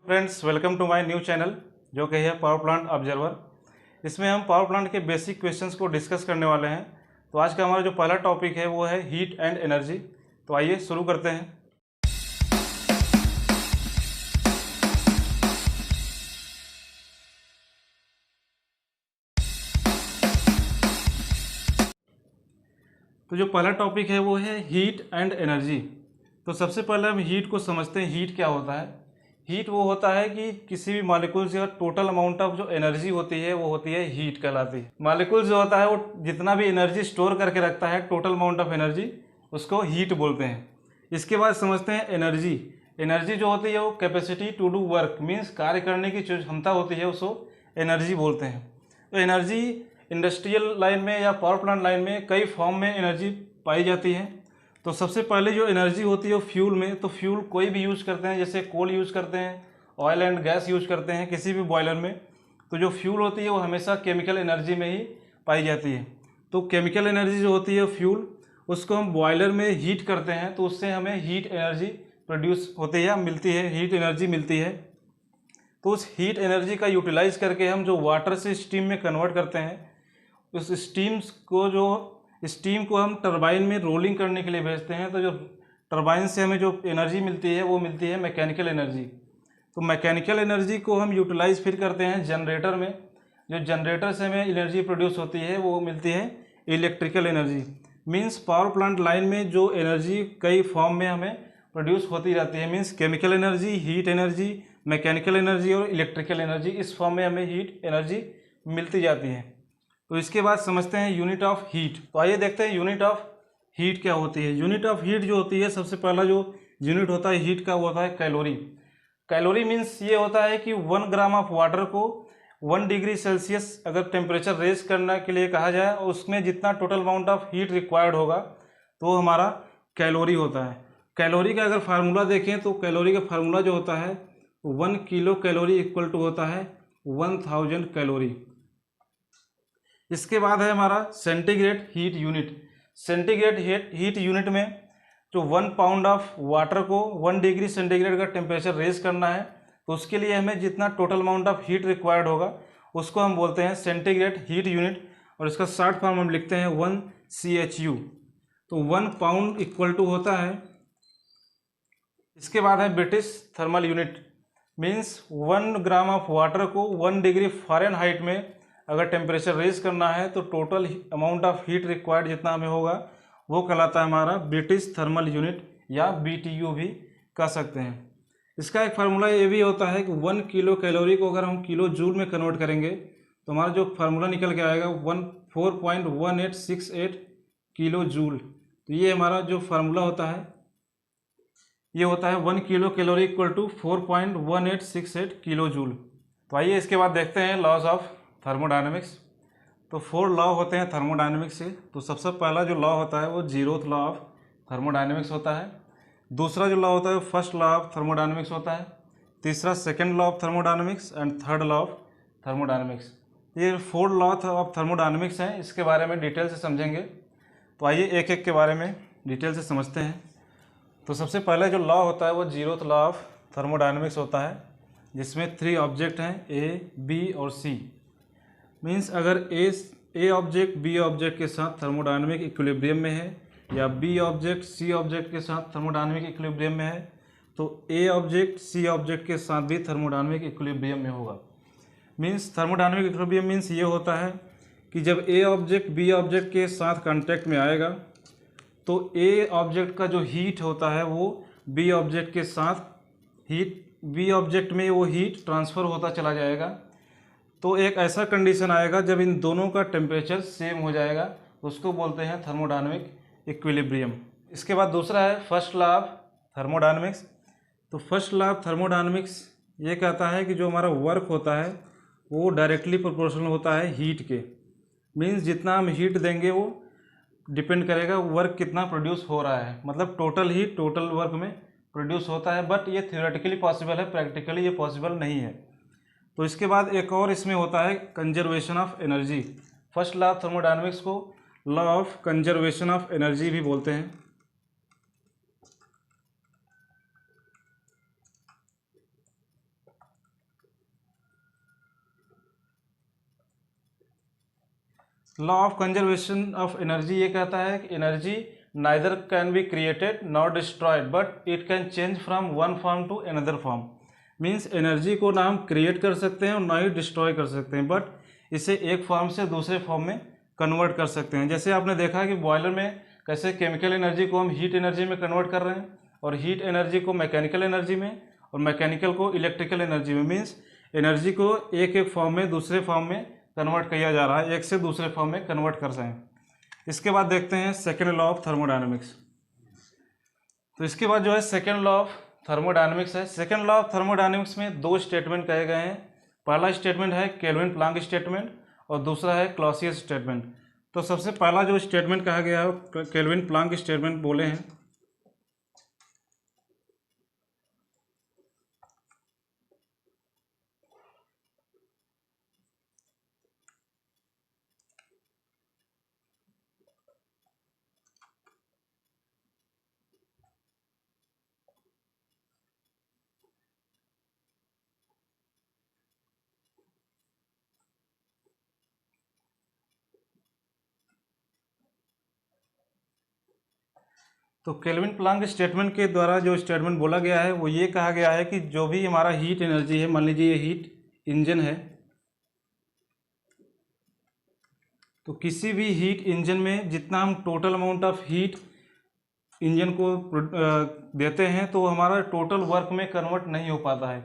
Friends, welcome to my new channel जो कि है पावर प्लांट ऑब्जर्वर। इसमें हम पावर प्लांट के बेसिक क्वेश्चंस को डिस्कस करने वाले हैं। तो आज का हमारा जो पहला टॉपिक है वो है हीट एंड एनर्जी। तो आइए शुरू करते हैं। तो जो पहला टॉपिक है वो है हीट एंड एनर्जी। तो सबसे पहले हम हीट को समझते हैं। हीट क्या होता है? हीट वो होता है कि किसी भी मॉलिक्यूल से टोटल अमाउंट ऑफ जो एनर्जी होती है वो होती है हीट कहलाती है। मॉलिक्यूल जो होता है वो जितना भी एनर्जी स्टोर करके रखता है, टोटल अमाउंट ऑफ एनर्जी, उसको हीट बोलते हैं। इसके बाद समझते हैं एनर्जी। एनर्जी जो होती है वो capacity to do work, means कार्य करने की जो क्षमता होती है उसको एनर्जी बोलते हैं। तो एनर्जी इंडस्ट्रियल लाइन में या पावर प्लांट लाइन में कई फॉर्म में एनर्जी पाई जाती है। तो सबसे पहले जो एनर्जी होती है वो फ्यूल में, तो फ्यूल कोई भी यूज़ करते हैं, जैसे कोल यूज़ करते हैं, ऑयल एंड गैस यूज़ करते हैं किसी भी बॉयलर में। तो जो फ्यूल होती है वो हमेशा केमिकल एनर्जी में ही पाई जाती है। तो केमिकल एनर्जी जो होती है फ्यूल, उसको हम बॉयलर में हीट करते हैं तो उससे हमें हीट एनर्जी प्रोड्यूस होती है, मिलती है, हीट एनर्जी मिलती है। तो उस हीट एनर्जी का यूटिलाइज करके हम जो वाटर से स्टीम में कन्वर्ट करते हैं, उस स्टीम को हम टरबाइन में रोलिंग करने के लिए भेजते हैं। तो जो टरबाइन से हमें जो एनर्जी मिलती है वो मिलती है मैकेनिकल एनर्जी। तो मैकेनिकल एनर्जी को हम यूटिलाइज फिर करते हैं जनरेटर में। जो जनरेटर से हमें एनर्जी प्रोड्यूस होती है वो मिलती है electrical energy. Means power plant line में जो एनर्जी कई फॉर्म में हमें प्रोड्यूस होती रहती है, means chemical energy, heat energy, mechanical energy और इलेक्ट्रिकल एनर्जी, इस फॉर्म में हमें हीट एनर्जी मिलती जाती है। तो इसके बाद समझते हैं यूनिट ऑफ हीट। तो आइए देखते हैं यूनिट ऑफ हीट क्या होती है। यूनिट ऑफ हीट जो होती है, सबसे पहला जो यूनिट होता है हीट का वो होता है कैलोरी। कैलोरी मीन्स ये होता है कि 1 ग्राम ऑफ वाटर को 1 डिग्री सेल्सियस अगर टेम्परेचर रेज करने के लिए कहा जाए और उसमें जितना total amount of heat required होगा तो हमारा कैलोरी होता है। कैलोरी का अगर फार्मूला देखें तो कैलोरी का फार्मूला जो होता है 1 किलो कैलोरी इक्वल टू होता है 1000 कैलोरी। इसके बाद है हमारा centigrade heat unit. Centigrade heat unit में जो 1 पाउंड ऑफ वाटर को 1 डिग्री सेंटीग्रेड का टेम्परेचर रेज करना है तो उसके लिए हमें जितना total amount of heat required होगा उसको हम बोलते हैं सेंटीग्रेड हीट यूनिट, और इसका शॉर्ट फॉर्म हम लिखते हैं 1 CHU। तो 1 पाउंड इक्वल टू होता है। इसके बाद है British thermal unit. Means 1 gram of water को 1 डिग्री फ़ारेनहाइट में अगर टेम्परेचर रेज करना है तो total amount of heat required जितना हमें होगा वो कहलाता है हमारा ब्रिटिश थर्मल यूनिट या BTU भी कह सकते हैं। इसका एक फार्मूला ये भी होता है कि 1 किलो कैलोरी को अगर हम किलो जूल में कन्वर्ट करेंगे तो हमारा जो फार्मूला निकल के आएगा 4.1868 किलो जूल। तो ये हमारा जो फार्मूला होता है ये होता है 1 kilo calorie equal to 4.1868 kilo joule. तो आइए इसके बाद देखते हैं लॉज ऑफ थर्मोडायनेमिक्स। तो 4 लॉ होते हैं थर्मोडायनेमिक्स से। तो सबसे पहला जो लॉ होता है वो 0th लॉ ऑफ थर्मोडायनेमिक्स होता है। दूसरा जो लॉ होता है फर्स्ट लॉ ऑफ थर्मोडायनेमिक्स होता है। तीसरा second law of thermodynamics and third law of thermodynamics. ये 4 लॉ ऑफ थर्मोडायनेमिक्स हैं, इसके बारे में डिटेल से समझेंगे। तो आइए एक एक के बारे में डिटेल से समझते हैं। तो सबसे पहले जो लॉ होता है वो 0th लॉ ऑफ थर्मोडायनेमिक्स होता है, जिसमें 3 ऑब्जेक्ट हैं A, B और C। मीन्स अगर ए ऑब्जेक्ट B ऑब्जेक्ट के साथ थर्मोडायनेमिक इक्विलिब्रियम में है या B ऑब्जेक्ट C ऑब्जेक्ट के साथ थर्मोडायनेमिक इक्विलिब्रियम में है तो A ऑब्जेक्ट C ऑब्जेक्ट के साथ भी थर्मोडायनेमिक इक्विलिब्रियम में होगा। मीन्स थर्मोडायनेमिक इक्विलिब्रियम मीन्स ये होता है कि जब A ऑब्जेक्ट B ऑब्जेक्ट के साथ कांटेक्ट में आएगा तो A ऑब्जेक्ट का जो हीट होता है वो B ऑब्जेक्ट के साथ B ऑब्जेक्ट में वो हीट ट्रांसफ़र होता चला जाएगा। तो एक ऐसा कंडीशन आएगा जब इन दोनों का टेम्परेचर सेम हो जाएगा, उसको बोलते हैं थर्मोडायनेमिक इक्विलिब्रियम। इसके बाद दूसरा है फर्स्ट लॉ ऑफ थर्मोडायनेमिक्स। तो फर्स्ट लॉ ऑफ थर्मोडायनेमिक्स ये कहता है कि जो हमारा वर्क होता है वो डायरेक्टली प्रोपोर्शनल होता है हीट के। मीन्स जितना हम हीट देंगे वो डिपेंड करेगा वर्क कितना प्रोड्यूस हो रहा है, मतलब टोटल हीट टोटल वर्क में प्रोड्यूस होता है। बट ये थियोरेटिकली पॉसिबल है, प्रैक्टिकली ये पॉसिबल नहीं है। तो इसके बाद एक और इसमें होता है conservation of energy. First law of thermodynamics को law of conservation of energy भी बोलते हैं। Law of conservation of energy ये कहता है कि energy neither can be created not destroyed but it can change from one form to another form. Means energy को ना हम क्रिएट कर सकते हैं और ना ही डिस्ट्रॉय कर सकते हैं, बट इसे एक फॉर्म से दूसरे फॉर्म में कन्वर्ट कर सकते हैं। जैसे आपने देखा कि बॉयलर में कैसे केमिकल एनर्जी को हम हीट एनर्जी में कन्वर्ट कर रहे हैं और हीट एनर्जी को मैकेनिकल एनर्जी में और मैकेनिकल को इलेक्ट्रिकल एनर्जी में। मीन्स एनर्जी को एक एक फॉर्म में दूसरे फॉर्म में कन्वर्ट किया जा रहा है, एक से दूसरे फॉर्म में कन्वर्ट कर रहे हैं। इसके बाद देखते हैं सेकेंड लॉ ऑफ थर्मोडायनेमिक्स। तो इसके बाद जो है सेकेंड लॉ ऑफ थर्मोडायनेमिक्स है। सेकेंड लॉ ऑफ थर्मोडायनेमिक्स में दो स्टेटमेंट कहे गए हैं। पहला स्टेटमेंट है केल्विन प्लांक स्टेटमेंट और दूसरा है क्लॉसियस स्टेटमेंट। तो सबसे पहला जो स्टेटमेंट कहा गया है केल्विन प्लांक स्टेटमेंट बोले हैं। तो केल्विन प्लांक स्टेटमेंट के द्वारा जो स्टेटमेंट बोला गया है वो ये कहा गया है कि जो भी हमारा हीट एनर्जी है, मान लीजिए ये हीट इंजन है, तो किसी भी हीट इंजन में जितना हम total amount of heat engine को देते हैं तो हमारा टोटल वर्क में कन्वर्ट नहीं हो पाता है,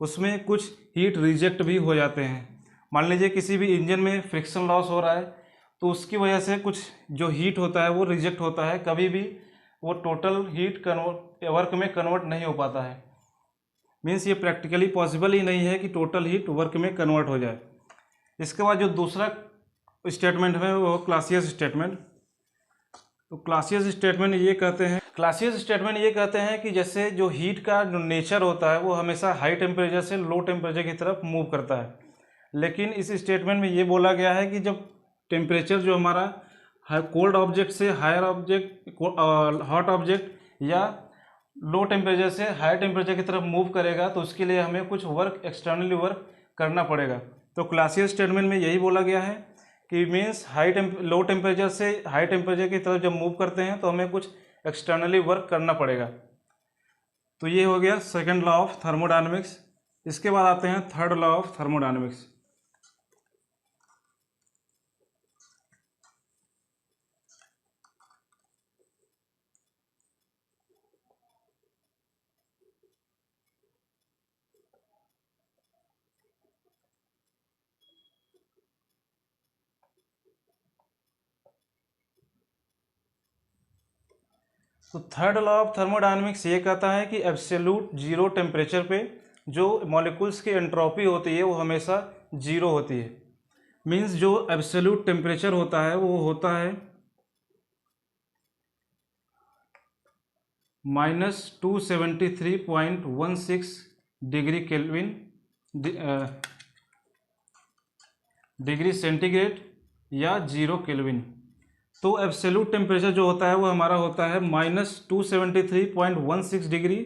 उसमें कुछ हीट रिजेक्ट भी हो जाते हैं। मान लीजिए किसी भी इंजन में फ्रिक्शन लॉस हो रहा है तो उसकी वजह से कुछ जो हीट होता है वो रिजेक्ट होता है, कभी भी वो टोटल हीट वर्क में कन्वर्ट नहीं हो पाता है। मीन्स ये प्रैक्टिकली पॉसिबल ही नहीं है कि टोटल हीट वर्क में कन्वर्ट हो जाए। इसके बाद जो दूसरा स्टेटमेंट है वो क्लासियस स्टेटमेंट। तो क्लासियस स्टेटमेंट ये कहते हैं कि जैसे जो हीट का जो नेचर होता है वो हमेशा हाई टेम्परेचर से लो टेम्परेचर की तरफ मूव करता है, लेकिन इस स्टेटमेंट में ये बोला गया है कि जब टेम्परेचर जो हमारा कोल्ड ऑब्जेक्ट से हायर ऑब्जेक्ट, हॉट ऑब्जेक्ट या लो टेम्परेचर से हायर टेम्परेचर की तरफ मूव करेगा तो उसके लिए हमें कुछ वर्क, एक्सटर्नली वर्क करना पड़ेगा। तो क्लासियस स्टेटमेंट में यही बोला गया है कि मीन्स लो टेम्परेचर से हाई टेम्परेचर की तरफ जब मूव करते हैं तो हमें कुछ एक्सटर्नली वर्क करना पड़ेगा। तो ये हो गया सेकेंड लॉ ऑफ थर्मोडायनेमिक्स। इसके बाद आते हैं थर्ड लॉ ऑफ थर्मोडायनेमिक्स। तो थर्ड लॉ ऑफ थर्मोडायनेमिक्स ये कहता है कि एब्सोल्यूट जीरो टेम्परेचर पे जो मॉलिक्यूल्स की एंट्रोपी होती है वो हमेशा जीरो होती है। मीन्स जो एब्सोल्यूट टेम्परेचर होता है वो होता है -273.16 डिग्री केल्विन डिग्री सेंटीग्रेड या 0 केल्विन। तो एब्सोल्यूट टेम्परेचर जो होता है वो हमारा होता है -273.16 डिग्री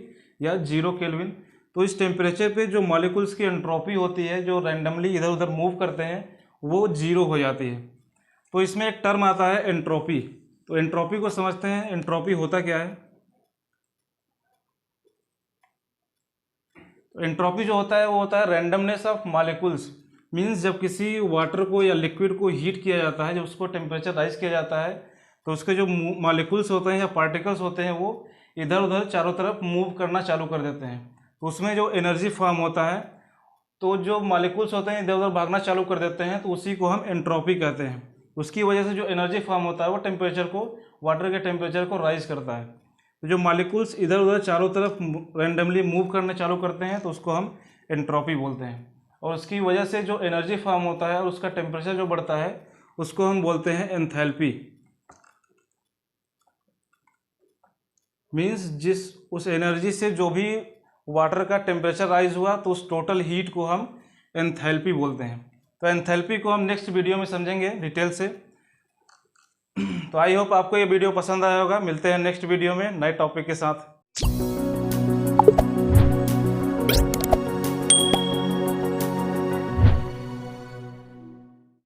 या 0 केल्विन। तो इस टेम्परेचर पे जो मॉलिक्यूल्स की एंट्रोपी होती है जो रैंडमली इधर उधर मूव करते हैं वो जीरो हो जाती है। तो इसमें एक टर्म आता है एंट्रोपी। तो एंट्रोपी को समझते हैं, एंट्रोपी होता क्या है। तो एंट्रोपी जो होता है वो होता है रैंडमनेस ऑफ मॉलिक्यूल्स। मीन्स जब किसी वाटर को या लिक्विड को हीट किया जाता है, जब उसको टेम्परेचर राइज किया जाता है तो उसके जो मॉलिक्यूल्स होते हैं या पार्टिकल्स होते हैं वो इधर उधर चारों तरफ मूव करना चालू कर देते हैं। तो उसमें जो एनर्जी फॉर्म होता है, तो जो मॉलिक्यूल्स होते हैं इधर उधर भागना चालू कर देते हैं, तो उसी को हम एंट्रोपी कहते हैं। उसकी वजह से जो एनर्जी फॉर्म होता है वो टेम्परेचर को, वाटर के टेम्परेचर को राइज करता है। तो जो मॉलिक्यूल्स इधर उधर चारों तरफ रैंडमली मूव करने चालू करते हैं तो उसको हम एंट्रोपी बोलते हैं। और उसकी वजह से जो एनर्जी फॉर्म होता है और उसका टेम्परेचर जो बढ़ता है उसको हम बोलते हैं एंथैल्पी। मीन्स उस एनर्जी से जो भी वाटर का टेम्परेचर राइज हुआ तो उस टोटल हीट को हम एंथैल्पी बोलते हैं। तो एंथैल्पी को हम नेक्स्ट वीडियो में समझेंगे डिटेल से। तो आई होप आपको ये वीडियो पसंद आया होगा। मिलते हैं नेक्स्ट वीडियो में नए टॉपिक के साथ।